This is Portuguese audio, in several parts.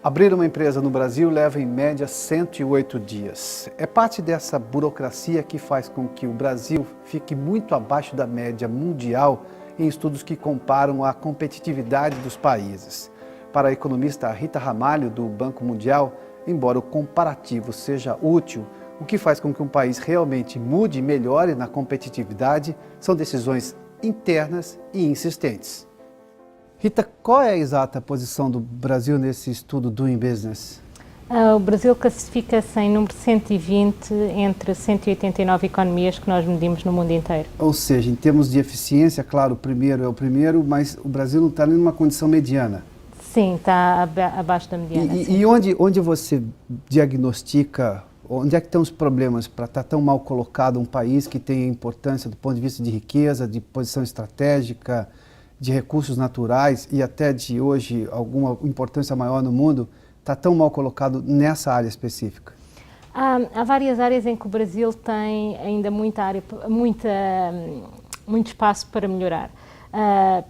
Abrir uma empresa no Brasil leva em média 108 dias. É parte dessa burocracia que faz com que o Brasil fique muito abaixo da média mundial em estudos que comparam a competitividade dos países. Para a economista Rita Ramalho, do Banco Mundial, embora o comparativo seja útil, o que faz com que um país realmente mude e melhore na competitividade são decisões internas e insistentes. Rita, qual é a exata posição do Brasil nesse estudo Doing Business? O Brasil classifica-se em número 120 entre 189 economias que nós medimos no mundo inteiro. Ou seja, em termos de eficiência, claro, o primeiro é o primeiro, mas o Brasil não está nem numa condição mediana. Sim, está abaixo da mediana. E onde você diagnostica, onde é que estão os problemas para estar tão mal colocado um país que tem importância do ponto de vista de riqueza, de posição estratégica, de recursos naturais e até de hoje alguma importância maior no mundo, está tão mal colocado nessa área específica? Há várias áreas em que o Brasil tem ainda muito espaço para melhorar.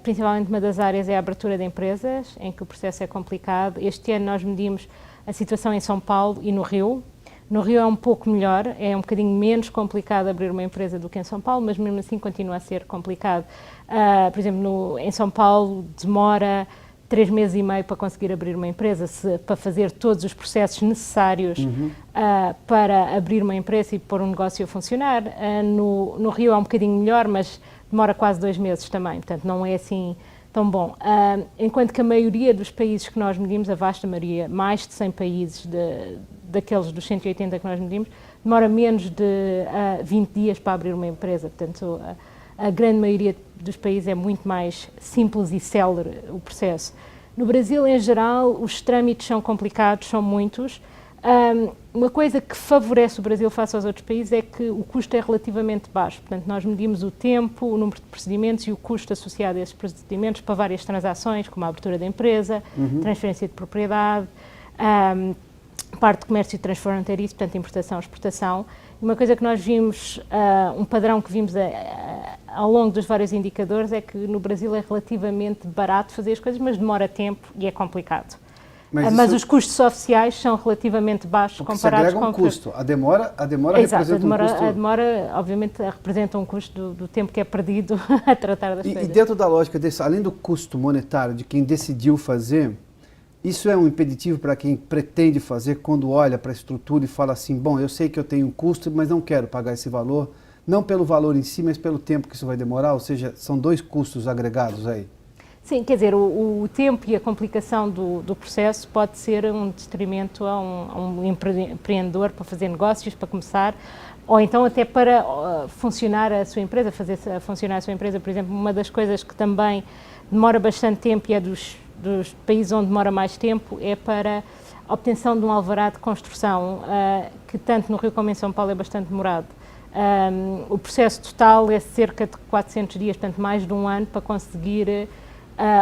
Principalmente uma das áreas é a abertura de empresas, em que o processo é complicado. Este ano nós medimos a situação em São Paulo e no Rio. No Rio é um pouco melhor, é um bocadinho menos complicado abrir uma empresa do que em São Paulo, mas mesmo assim continua a ser complicado. Por exemplo, em São Paulo demora 3 meses e meio para conseguir abrir uma empresa, para fazer todos os processos necessários para abrir uma empresa e pôr um negócio a funcionar. No Rio é um bocadinho melhor, mas demora quase 2 meses também, portanto não é assim tão bom. Enquanto que a maioria dos países que nós medimos, a vasta maioria, mais de 100 países daqueles dos 180 que nós medimos, demora menos de 20 dias para abrir uma empresa. Portanto, a grande maioria dos países é muito mais simples e célere o processo. No Brasil, em geral, os trâmites são complicados, são muitos. Uma coisa que favorece o Brasil face aos outros países é que o custo é relativamente baixo. Portanto, nós medimos o tempo, o número de procedimentos e o custo associado a esses procedimentos para várias transações, como a abertura da empresa, transferência de propriedade, parte de comércio transfronteiriço, portanto, importação, exportação. Uma coisa que nós vimos, um padrão que vimos ao longo dos vários indicadores é que no Brasil é relativamente barato fazer as coisas, mas demora tempo e é complicado. Mas os custos oficiais são relativamente baixos comparados com... um custo. A demora Exato, representa um custo... a demora, obviamente, representa um custo do tempo que é perdido a tratar das coisas. E dentro da lógica desse, além do custo monetário de quem decidiu fazer, isso é um impeditivo para quem pretende fazer quando olha para a estrutura e fala assim, bom, eu sei que eu tenho um custo, mas não quero pagar esse valor, não pelo valor em si, mas pelo tempo que isso vai demorar, ou seja, são 2 custos agregados aí. Sim, quer dizer, o tempo e a complicação do processo pode ser um detrimento a um empreendedor para fazer negócios, para começar, ou então até para funcionar a sua empresa, fazer funcionar a sua empresa. Por exemplo, uma das coisas que também demora bastante tempo e é dos países onde demora mais tempo é para a obtenção de um alvará de construção, que tanto no Rio como em São Paulo é bastante demorado. O processo total é cerca de 400 dias, portanto mais de um ano, para conseguir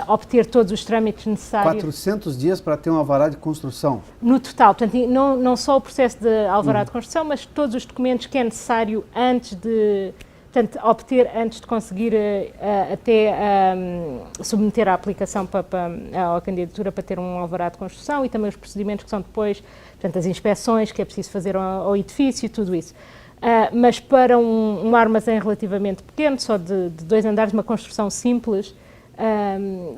obter todos os trâmites necessários. 400 dias para ter um alvará de construção? No total, portanto, não só o processo de alvará de construção, mas todos os documentos que é necessário antes de... Portanto, obter antes de conseguir até submeter a aplicação à candidatura para ter um alvará de construção e também os procedimentos que são depois, portanto, as inspeções que é preciso fazer ao edifício, tudo isso. Mas para um armazém relativamente pequeno, só de 2 andares, uma construção simples,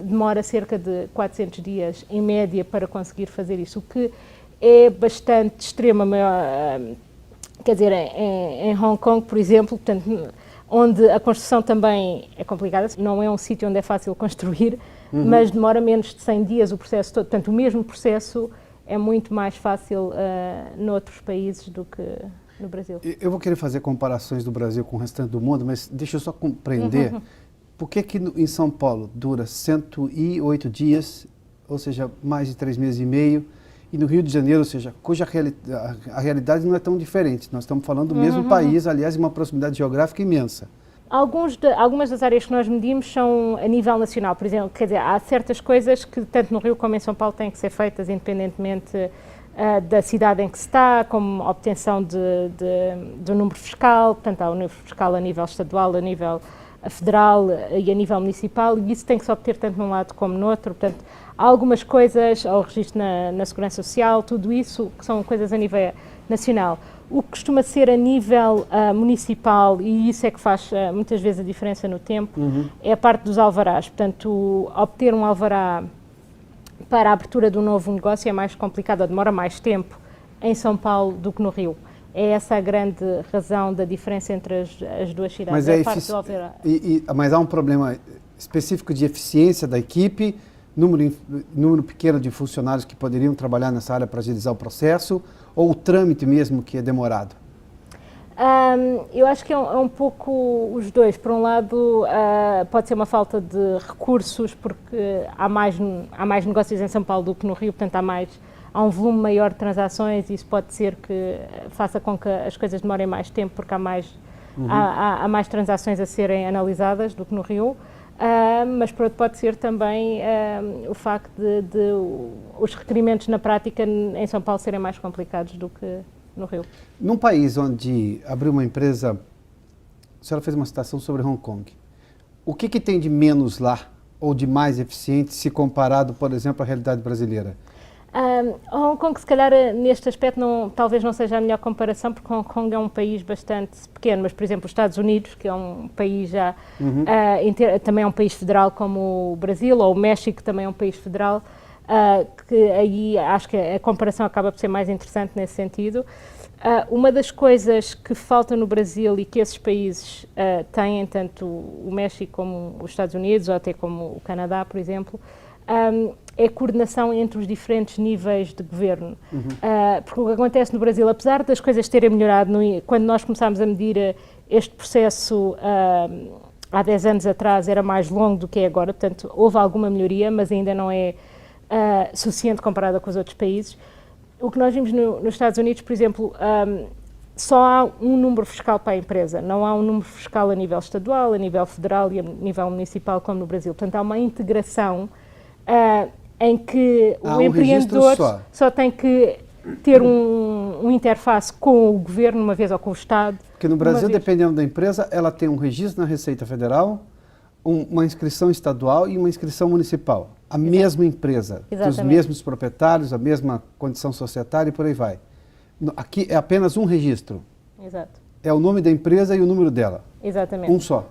demora cerca de 400 dias em média para conseguir fazer isso, o que é bastante extremo. Quer dizer, em Hong Kong, por exemplo, portanto, onde a construção também é complicada, não é um sítio onde é fácil construir, mas demora menos de 100 dias o processo todo. Portanto, o mesmo processo é muito mais fácil noutros países do que no Brasil. Eu vou querer fazer comparações do Brasil com o restante do mundo, mas deixa eu só compreender por que em São Paulo dura 108 dias, ou seja, mais de 3 meses e meio, e no Rio de Janeiro, ou seja, cuja a realidade não é tão diferente. Nós estamos falando do mesmo país, aliás, uma proximidade geográfica imensa. Algumas das áreas que nós medimos são a nível nacional. Por exemplo, quer dizer, há certas coisas que tanto no Rio como em São Paulo têm que ser feitas independentemente da cidade em que se está, como a obtenção do número fiscal, portanto há o número fiscal a nível estadual, a nível federal e a nível municipal, e isso tem que se obter tanto num lado como no outro. Portanto, há algumas coisas, ao registro na Segurança Social, tudo isso que são coisas a nível nacional. O que costuma ser a nível municipal, e isso é que faz muitas vezes a diferença no tempo, é a parte dos alvarás. Portanto, obter um alvará para a abertura de um novo negócio é mais complicado, ou demora mais tempo em São Paulo do que no Rio. É essa a grande razão da diferença entre as duas cidades. Mas, é a parte do alvará. Mas há um problema específico de eficiência da equipe, número pequeno de funcionários que poderiam trabalhar nessa área para agilizar o processo, ou o trâmite mesmo que é demorado? Eu acho que é um pouco os dois. Por um lado, pode ser uma falta de recursos, porque há mais negócios em São Paulo do que no Rio, portanto há um volume maior de transações, e isso pode ser que faça com que as coisas demorem mais tempo, porque há mais transações a serem analisadas do que no Rio. Mas por outro pode ser também o facto de os requerimentos na prática em São Paulo serem mais complicados do que no Rio. Num país onde abriu uma empresa, a senhora fez uma citação sobre Hong Kong, o que tem de menos lá, ou de mais eficiente, se comparado, por exemplo, à realidade brasileira? Hong Kong, se calhar, neste aspecto, talvez não seja a melhor comparação, porque Hong Kong é um país bastante pequeno, mas, por exemplo, os Estados Unidos, que é um país já, também é um país federal como o Brasil, ou o México, também é um país federal, que aí acho que a comparação acaba por ser mais interessante nesse sentido. Uma das coisas que falta no Brasil e que esses países têm, tanto o México como os Estados Unidos, ou até como o Canadá, por exemplo, é a coordenação entre os diferentes níveis de governo. Porque o que acontece no Brasil, apesar das coisas terem melhorado, quando nós começámos a medir este processo há 10 anos atrás, era mais longo do que é agora, portanto houve alguma melhoria, mas ainda não é suficiente comparada com os outros países. O que nós vimos nos Estados Unidos, por exemplo, só há um número fiscal para a empresa, não há um número fiscal a nível estadual, a nível federal e a nível municipal como no Brasil. Portanto, há uma integração em que o empreendedor só tem que ter um interface com o governo uma vez ou com o Estado. Porque no Brasil, dependendo da empresa, ela tem um registro na Receita Federal, uma inscrição estadual e uma inscrição municipal. A mesma empresa, os mesmos proprietários, a mesma condição societária e por aí vai. Aqui é apenas um registro. Exato. É o nome da empresa e o número dela. Exatamente. Um só.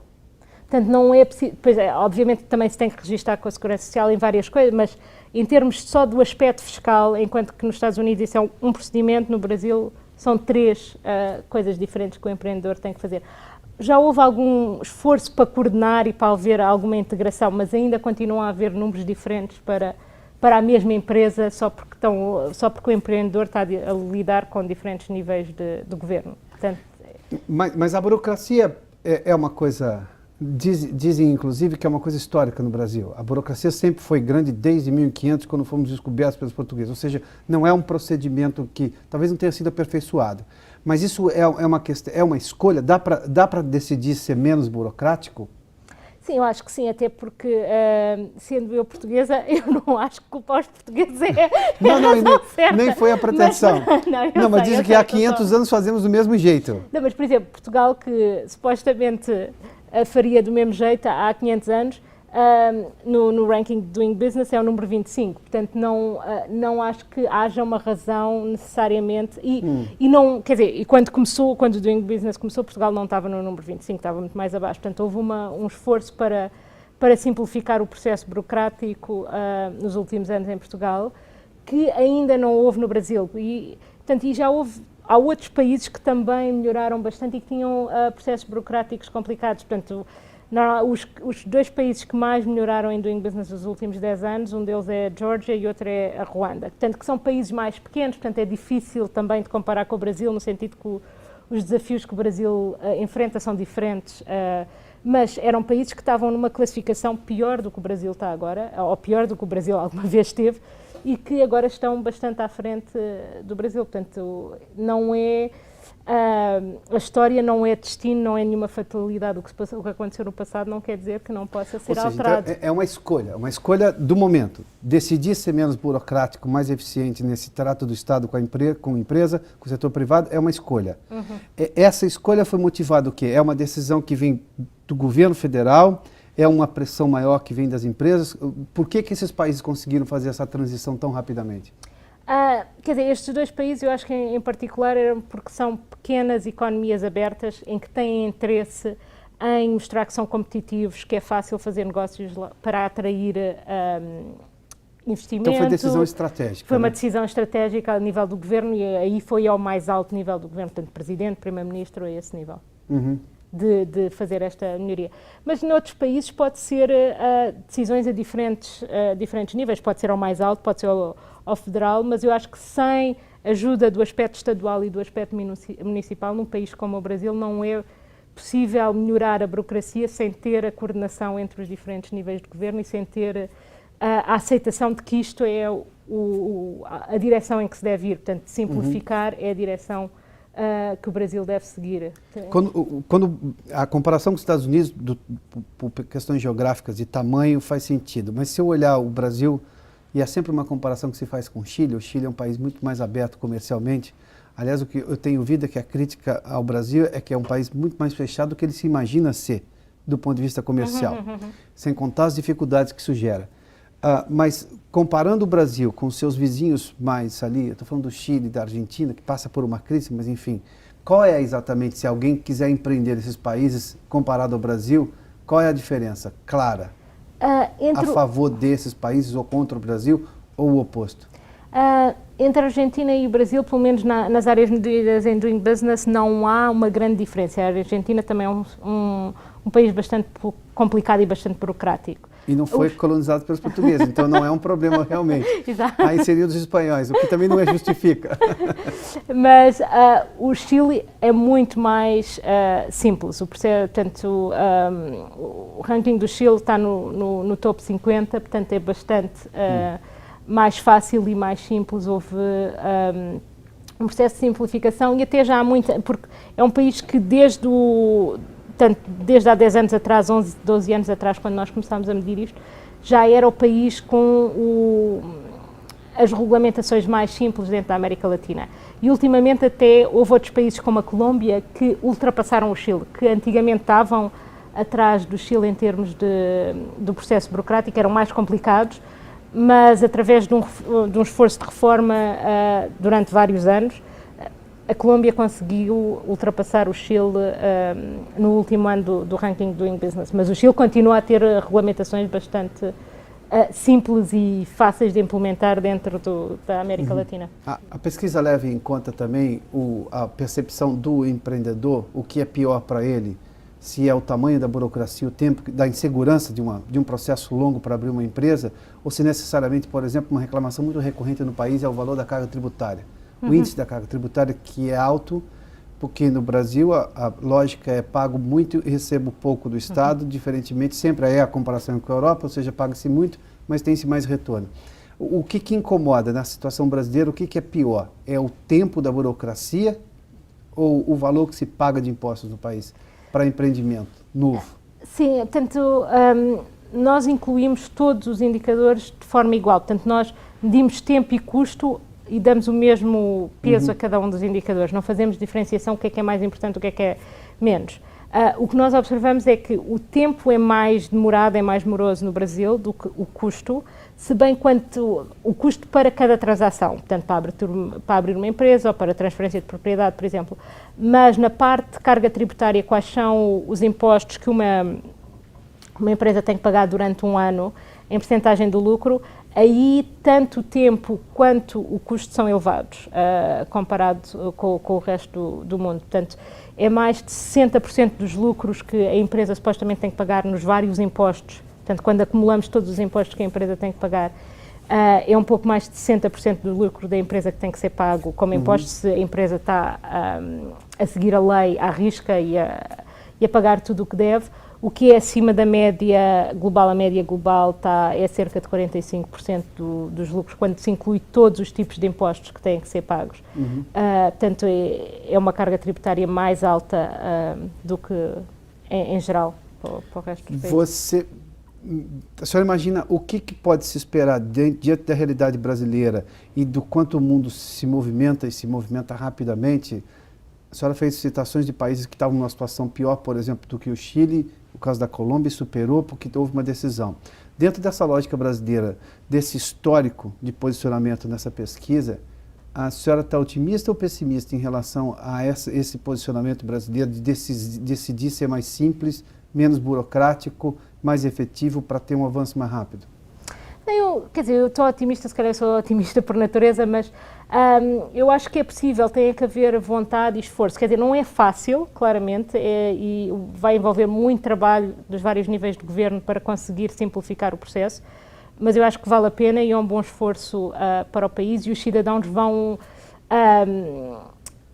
Portanto, não é preciso... Pois é, obviamente também se tem que registrar com a Segurança Social em várias coisas, mas em termos só do aspecto fiscal, enquanto que nos Estados Unidos isso é um procedimento, no Brasil são 3 coisas diferentes que o empreendedor tem que fazer. Já houve algum esforço para coordenar e para haver alguma integração, mas ainda continuam a haver números diferentes para a mesma empresa, só porque o empreendedor está a lidar com diferentes níveis de governo. Portanto, mas a burocracia é uma coisa... Dizem, inclusive, que é uma coisa histórica no Brasil. A burocracia sempre foi grande desde 1500, quando fomos descobertos pelos portugueses. Ou seja, não é um procedimento que talvez não tenha sido aperfeiçoado. Mas isso é uma questão, é uma escolha? Dá para decidir ser menos burocrático? Sim, eu acho que sim, até porque, sendo eu portuguesa, eu não acho que culpar os portugueses nem foi a pretensão. Mas dizem que há 500 anos fazemos do mesmo jeito. Não, mas, por exemplo, Portugal, que supostamente faria do mesmo jeito há 500 anos, no ranking de Doing Business é o número 25, portanto não acho que haja uma razão necessariamente, e não, quer dizer, e quando o Doing Business começou, Portugal não estava no número 25, estava muito mais abaixo, portanto houve um esforço para simplificar o processo burocrático nos últimos anos em Portugal, que ainda não houve no Brasil, portanto, há outros países que também melhoraram bastante e que tinham processos burocráticos complicados, portanto, os 2 países que mais melhoraram em Doing Business nos últimos 10 anos, um deles é a Geórgia e outro é a Ruanda. Portanto, que são países mais pequenos, portanto é difícil também de comparar com o Brasil, no sentido que os desafios que o Brasil enfrenta são diferentes, mas eram países que estavam numa classificação pior do que o Brasil está agora, ou pior do que o Brasil alguma vez teve, e que agora estão bastante à frente do Brasil. Portanto, não é... a história não é destino, não é nenhuma fatalidade. O que aconteceu no passado não quer dizer que não possa ser alterado. Então é uma escolha do momento. Decidir ser menos burocrático, mais eficiente nesse trato do Estado com a empresa, com o setor privado, é uma escolha. Essa escolha foi motivada o quê? É uma decisão que vem do governo federal, é uma pressão maior que vem das empresas. Por que esses países conseguiram fazer essa transição tão rapidamente? Quer dizer, estes dois países eu acho que em particular eram porque são pequenas economias abertas em que têm interesse em mostrar que são competitivos, que é fácil fazer negócios para atrair investimento. Então foi decisão estratégica. Foi uma decisão estratégica a nível do governo e aí foi ao mais alto nível do governo, portanto, presidente, primeiro-ministro, a esse nível. De fazer esta melhoria. Mas noutros países pode ser decisões a diferentes níveis, pode ser ao mais alto, pode ser ao federal, mas eu acho que sem ajuda do aspecto estadual e do aspecto municipal, num país como o Brasil, não é possível melhorar a burocracia sem ter a coordenação entre os diferentes níveis de governo e sem ter a aceitação de que isto é a direção em que se deve ir. Portanto, simplificar é a direção que o Brasil deve seguir. Quando a comparação com os Estados Unidos, por questões geográficas e tamanho, faz sentido. Mas se eu olhar o Brasil, e é sempre uma comparação que se faz com o Chile é um país muito mais aberto comercialmente. Aliás, o que eu tenho ouvido é que a crítica ao Brasil é que é um país muito mais fechado do que ele se imagina ser, do ponto de vista comercial, sem contar as dificuldades que isso gera. Mas comparando o Brasil com os seus vizinhos mais ali, eu estou falando do Chile, da Argentina, que passa por uma crise, mas enfim, qual é exatamente, se alguém quiser empreender nesses países comparado ao Brasil, qual é a diferença clara? A favor desses países ou contra o Brasil ou o oposto? Entre a Argentina e o Brasil, pelo menos nas áreas medidas em doing business, não há uma grande diferença. A Argentina também é um país bastante complicado e bastante burocrático. E não foi colonizado pelos portugueses, então não é um problema realmente. Exato. Aí seria dos espanhóis, o que também não justifica. Mas o Chile é muito mais simples. Portanto, o ranking do Chile está no top 50, portanto é bastante mais fácil e mais simples. Houve um processo de simplificação e até já há muita, porque é um país que desde há 10 anos atrás, 11, 12 anos atrás, quando nós começámos a medir isto, já era o país com as regulamentações mais simples dentro da América Latina. E ultimamente até houve outros países como a Colômbia que ultrapassaram o Chile, que antigamente estavam atrás do Chile em termos do processo burocrático, eram mais complicados, mas através de um esforço de reforma durante vários anos, a Colômbia conseguiu ultrapassar o Chile no último ano do ranking Doing Business, mas o Chile continua a ter regulamentações bastante simples e fáceis de implementar dentro da América Latina. A pesquisa leva em conta também a percepção do empreendedor, o que é pior para ele, se é o tamanho da burocracia, o tempo da insegurança de um processo longo para abrir uma empresa, ou se necessariamente, por exemplo, uma reclamação muito recorrente no país é o valor da carga tributária. O índice da carga tributária que é alto, porque no Brasil a lógica é pago muito e recebo pouco do Estado, diferentemente, sempre é a comparação com a Europa, ou seja, paga-se muito, mas tem-se mais retorno. O que incomoda na situação brasileira, o que é pior? É o tempo da burocracia ou o valor que se paga de impostos no país para empreendimento novo? Sim, portanto, nós incluímos todos os indicadores de forma igual, portanto, nós medimos tempo e custo e damos o mesmo peso a cada um dos indicadores, não fazemos diferenciação, o que é mais importante, o que é menos. O que nós observamos é que o tempo é mais demorado, é mais moroso no Brasil do que o custo, se bem quanto o custo para cada transação, portanto para abrir uma empresa ou para transferência de propriedade, por exemplo, mas na parte de carga tributária, quais são os impostos que uma empresa tem que pagar durante um ano em percentagem do lucro, aí tanto o tempo quanto o custo são elevados, comparado com o resto do mundo. Portanto, é mais de 60% dos lucros que a empresa supostamente tem que pagar nos vários impostos. Portanto, quando acumulamos todos os impostos que a empresa tem que pagar, é um pouco mais de 60% do lucro da empresa que tem que ser pago como impostos, se a empresa está a seguir a lei à risca e a pagar tudo o que deve. o que é acima da média global. A média global é cerca de 45% dos lucros, quando se inclui todos os tipos de impostos que têm que ser pagos. Portanto, é uma carga tributária mais alta do que em geral para o resto dos países. A senhora imagina o que pode se esperar diante da realidade brasileira e do quanto o mundo se movimenta e se movimenta rapidamente? A senhora fez citações de países que estavam numa situação pior, por exemplo, do que o Chile, o caso da Colômbia, superou porque houve uma decisão. Dentro dessa lógica brasileira, desse histórico de posicionamento nessa pesquisa, a senhora está otimista ou pessimista em relação a esse posicionamento brasileiro de decidir ser mais simples, menos burocrático, mais efetivo para ter um avanço mais rápido? Eu estou otimista, se calhar sou otimista por natureza, mas eu acho que é possível, tem que haver vontade e esforço. Quer dizer, não é fácil, claramente, e vai envolver muito trabalho dos vários níveis de governo para conseguir simplificar o processo, mas eu acho que vale a pena e é um bom esforço para o país e os cidadãos vão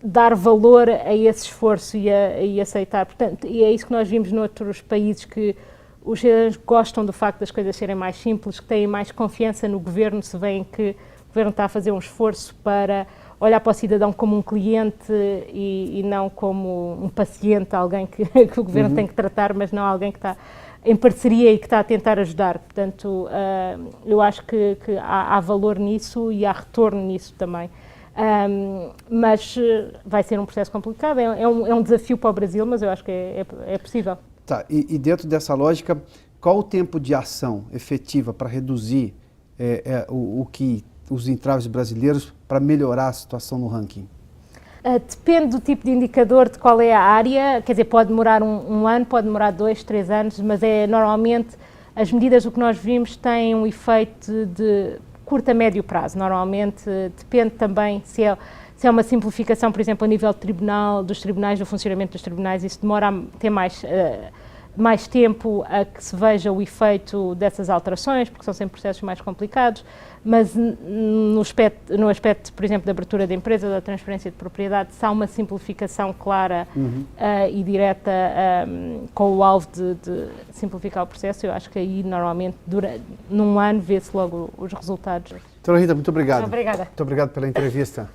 dar valor a esse esforço e aceitar. Portanto, e é isso que nós vimos noutros países, que os cidadãos gostam do facto das coisas serem mais simples, que têm mais confiança no governo, se veem que o governo está a fazer um esforço para olhar para o cidadão como um cliente e não como um paciente, alguém que o governo tem que tratar, mas não alguém que está em parceria e que está a tentar ajudar. Portanto, eu acho que há valor nisso e há retorno nisso também. Mas vai ser um processo complicado, é um desafio para o Brasil, mas eu acho que é possível. Tá, e dentro dessa lógica, qual o tempo de ação efetiva para reduzir os entraves brasileiros para melhorar a situação no ranking? Depende do tipo de indicador, de qual é a área, quer dizer, pode demorar um ano, pode demorar 2, 3 anos, mas normalmente as medidas, o que nós vimos, têm um efeito de curto a médio prazo. Normalmente depende também se é uma simplificação, por exemplo, a nível dos tribunais, do funcionamento dos tribunais, isso demora a ter mais tempo a que se veja o efeito dessas alterações, porque são sempre processos mais complicados, mas no aspecto, por exemplo, da abertura de empresas, da transferência de propriedade, se há uma simplificação clara e direta com o alvo de simplificar o processo, eu acho que aí normalmente num ano vê-se logo os resultados. Doutora Rita, muito obrigado. Obrigada. Muito obrigado pela entrevista.